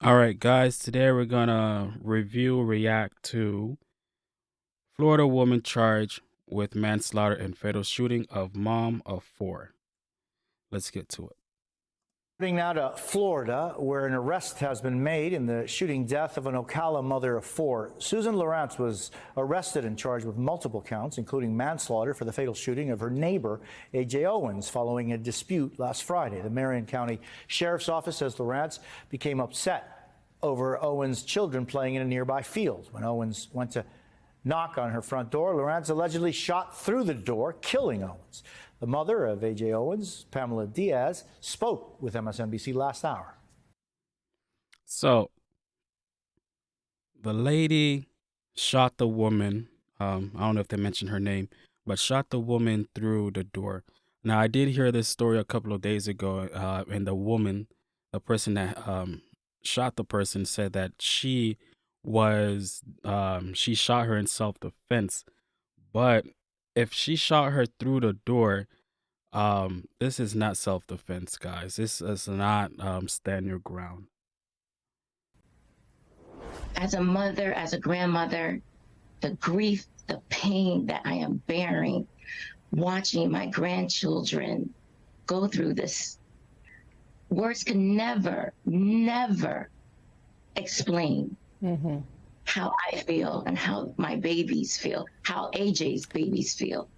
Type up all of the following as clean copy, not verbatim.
All right, guys, today we're gonna react to Florida woman charged with manslaughter and fatal shooting of mom of four. Let's get to it. Moving now to Florida, where an arrest has been made in the shooting death of an Ocala mother of four. Susan Lorincz was arrested and charged with multiple counts, including manslaughter for the fatal shooting of her neighbor, Ajike Owens, following a dispute last Friday. The Marion County Sheriff's Office says Lorincz became upset over Owens' children playing in a nearby field. When Owens went to knock on her front door, Lorincz allegedly shot through the door, killing Owens. The mother of Ajike Owens, Pamela Diaz, spoke with MSNBC last hour. So the lady shot the woman. I don't know if they mentioned her name, but shot the woman through the door. Now, I did hear this story a couple of days ago, and the woman, the person that shot the person, said that she shot her in self-defense. But if she shot her through the door, this is not self-defense, guys. This is not stand your ground. As a mother, as a grandmother, the grief, the pain that I am bearing, watching my grandchildren go through this, words can never, never explain how I feel and how my babies feel, how AJ's babies feel.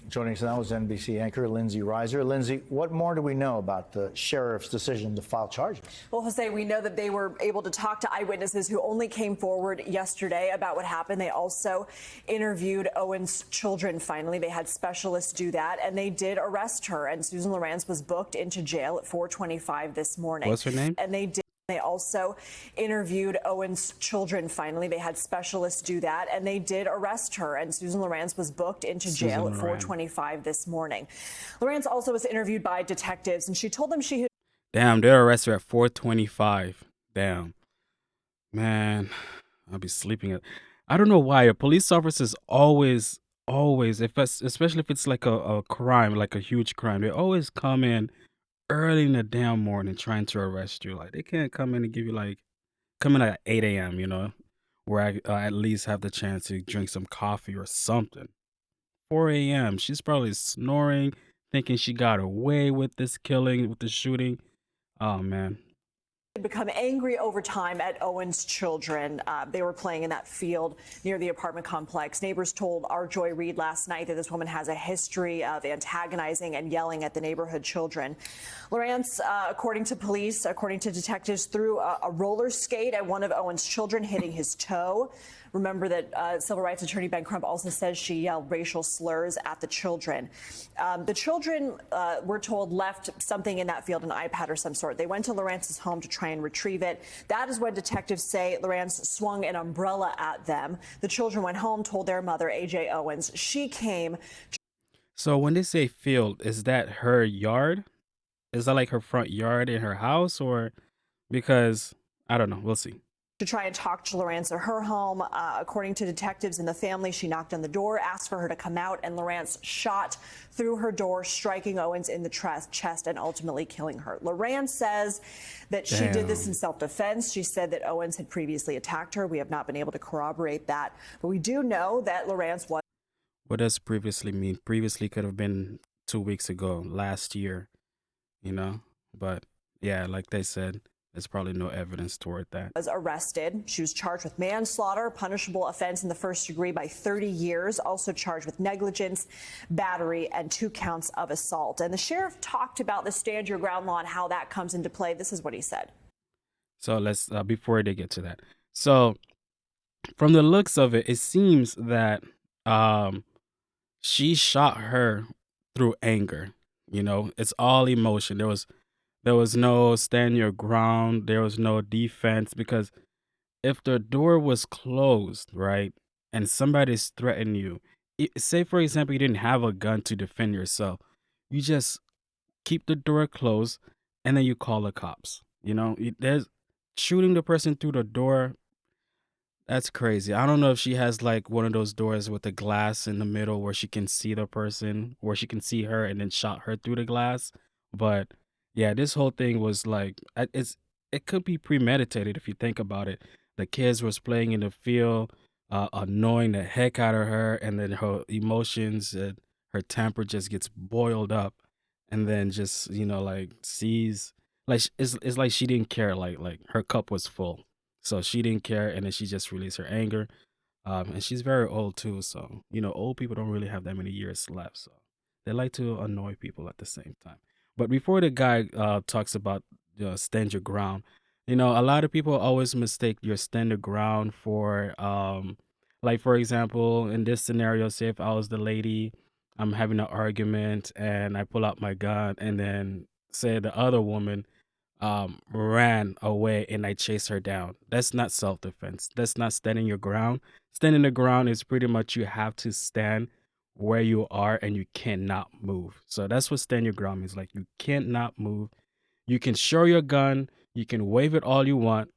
Joining us now is NBC anchor Lindsay Reiser. Lindsay, what more do we know about the sheriff's decision to file charges? Well, Jose, we know that they were able to talk to eyewitnesses who only came forward yesterday about what happened. They also interviewed Owens' children. Finally, they had specialists do that, and they did arrest her. And Susan Lorincz was booked into jail at 4:25 this morning. What's her name? And they also interviewed Owens' children. Finally, they had specialists do that, and they did arrest her. And Susan Lorincz was booked into jail at 4:25 this morning. Lorincz also was interviewed by detectives, and she told them she had. Damn, they arrested her at 4:25. Damn, man, I'll be sleeping at. I don't know why a police officers always, especially if it's like a crime, like a huge crime, they always come in early in the damn morning trying to arrest you. Like, they can't come in and give you come in at 8 a.m., where I at least have the chance to drink some coffee or something. 4 a.m. She's probably snoring, thinking she got away with this killing, with the shooting. Oh, man. Become angry over time at Owens' children. They were playing in that field near the apartment complex. Neighbors told our Joy Reid last night that this woman has a history of antagonizing and yelling at the neighborhood children. Lorincz, according to police, according to detectives, threw a roller skate at one of Owens' children, hitting his toe. Remember that civil rights attorney Ben Crump also says she yelled racial slurs at the children. The children, we're told, left something in that field, an iPad or some sort. They went to Lorentz's home to try and retrieve it. That is when detectives say Lorincz swung an umbrella at them. The children went home, told their mother, Ajike Owens. She came. So when they say field, is that her yard? Is that like her front yard in her house? Or because, I don't know, we'll see. To try and talk to Lorincz at her home. According to detectives in the family, she knocked on the door, asked for her to come out, and Lorincz shot through her door, striking Owens in the chest and ultimately killing her. Lorincz says that she did this in self-defense. She said that Owens had previously attacked her. We have not been able to corroborate that, but we do know that Lorincz was. What does previously mean? Previously could have been 2 weeks ago, last year, But yeah, like they said, there's probably no evidence toward that. Was arrested. She was charged with manslaughter, punishable offense in the first degree by 30 years, also charged with negligence, battery, and 2 counts of assault. And the sheriff talked about the stand your ground law and how that comes into play. This is what he said. So let's, before they get to that. So from the looks of it, it seems that she shot her through anger. It's all emotion. There was no stand your ground. There was no defense, because if the door was closed, right, and somebody's threatening you, say, for example, you didn't have a gun to defend yourself, you just keep the door closed and then you call the cops. There's shooting the person through the door. That's crazy. I don't know if she has like one of those doors with the glass in the middle where she can see the person, where she can see her and then shot her through the glass. But yeah, this whole thing was like, it could be premeditated if you think about it. The kids was playing in the field, annoying the heck out of her, and then her emotions, her temper just gets boiled up, and then just like sees like it's like she didn't care, like her cup was full, so she didn't care, and then she just released her anger. And she's very old too, so old people don't really have that many years left, so they like to annoy people at the same time. But before the guy talks about stand your ground, a lot of people always mistake your stand your ground for like for example, in this scenario, say if I was the lady, I'm having an argument and I pull out my gun, and then say the other woman ran away and I chase her down. That's not self defense. That's not standing your ground. Standing the ground is pretty much you have to stand where you are and you cannot move. So that's what stand your ground means. Like you cannot move. You can show your gun, you can wave it all you want,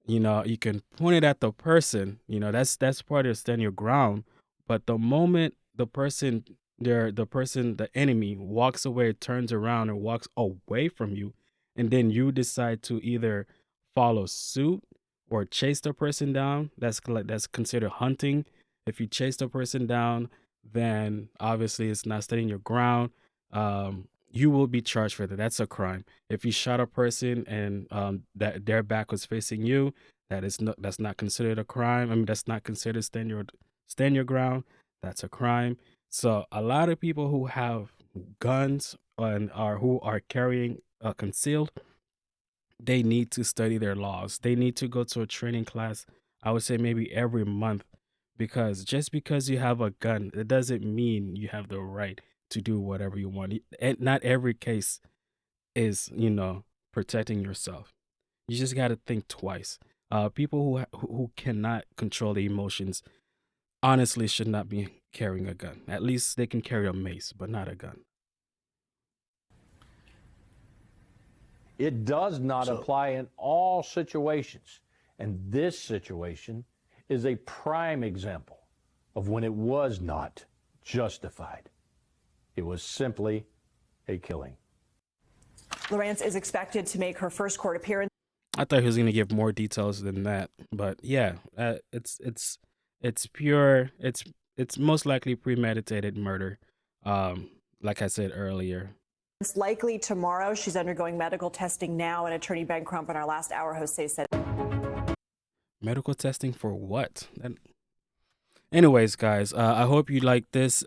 you can point it at the person, that's part of stand your ground. But the moment the enemy walks away, turns around and walks away from you, and then you decide to either follow suit or chase the person down, that's considered hunting. If you chase the person down, then obviously it's not standing your ground. You will be charged for that. That's a crime. If you shot a person and that their back was facing you, that's not considered a crime. I mean, that's not considered stand your ground. That's a crime. So a lot of people who have guns and are who are carrying concealed, they need to study their laws. They need to go to a training class. I would say maybe every month, because just because you have a gun, it doesn't mean you have the right to do whatever you want. And not every case is, protecting yourself. You just got to think twice. People who cannot control the emotions honestly should not be carrying a gun. At least they can carry a mace, but not a gun. It does not apply in all situations. And this situation is a prime example of when it was not justified. It was simply a killing. Lorincz is expected to make her first court appearance. I thought he was going to give more details than that, but yeah, it's pure. It's most likely premeditated murder. Like I said earlier. It's likely tomorrow. She's undergoing medical testing now, and Attorney Ben Crump on our last hour host said. Medical testing for what? Anyways, guys, I hope you like this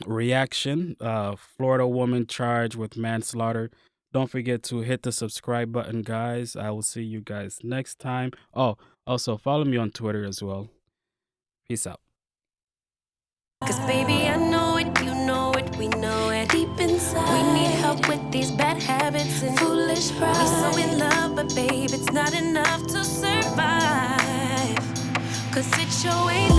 reaction. Florida woman charged with manslaughter. Don't forget to hit the subscribe button, guys. I will see you guys next time. Oh, also follow me on Twitter as well. Peace out. 'Cause baby, I know it, you know it, we know it. Deep inside, we need help with these bad habits and foolish pride. We so in love, but babe, it's not enough to survive. 'Cause it's your way.